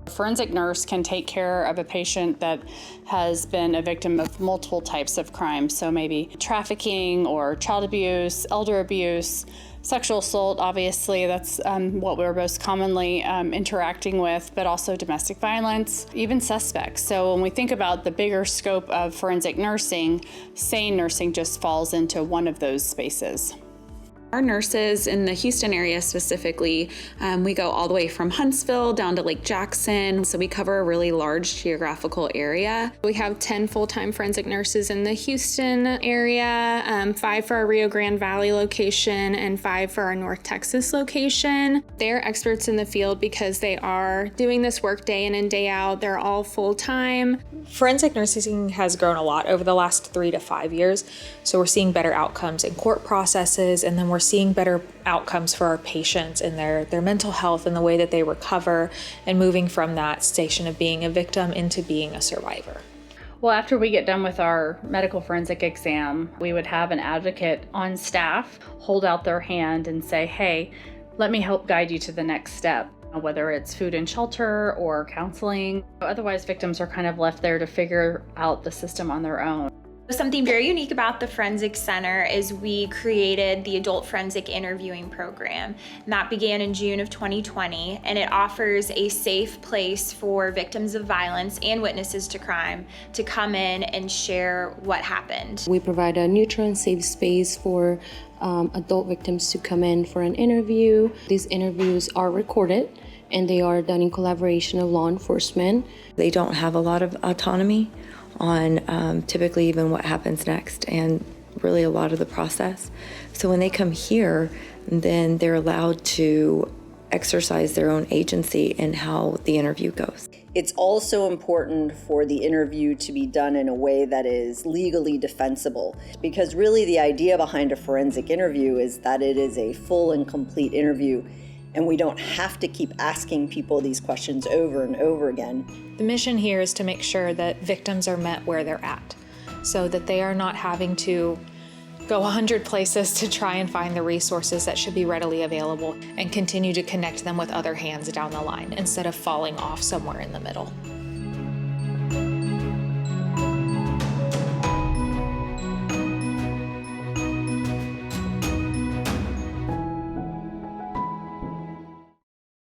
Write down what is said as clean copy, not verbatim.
A forensic nurse can take care of a patient that has been a victim of multiple types of crimes, so maybe trafficking or child abuse, elder abuse, sexual assault, obviously, that's what we're most commonly interacting with, but also domestic violence, even suspects. So when we think about the bigger scope of forensic nursing, SANE nursing just falls into one of those spaces. Our nurses in the Houston area specifically, we go all the way from Huntsville down to Lake Jackson, so we cover a really large geographical area. We have 10 full-time forensic nurses in the Houston area, 5 for our Rio Grande Valley location, and 5 for our North Texas location. They're experts in the field because they are doing this work day in and day out. They're all full-time. Forensic nursing has grown a lot over the last 3 to 5 years, so we're seeing better outcomes in court processes, and then we're seeing better outcomes for our patients in their mental health and the way that they recover, and moving from that station of being a victim into being a survivor. Well, after we get done with our medical forensic exam, we would have an advocate on staff hold out their hand and say, hey, let me help guide you to the next step, whether it's food and shelter or counseling. Otherwise, victims are kind of left there to figure out the system on their own. Something very unique about the Forensic Center is we created the Adult Forensic Interviewing Program. And that began in June of 2020, and it offers a safe place for victims of violence and witnesses to crime to come in and share what happened. We provide a neutral and safe space for adult victims to come in for an interview. These interviews are recorded, and they are done in collaboration of law enforcement. They don't have a lot of autonomy on typically even what happens next and really a lot of the process. So when they come here, then they're allowed to exercise their own agency in how the interview goes. It's also important for the interview to be done in a way that is legally defensible, because really the idea behind a forensic interview is that it is a full and complete interview, and we don't have to keep asking people these questions over and over again. The mission here is to make sure that victims are met where they're at, so that they are not having to go 100 places to try and find the resources that should be readily available, and continue to connect them with other hands down the line instead of falling off somewhere in the middle.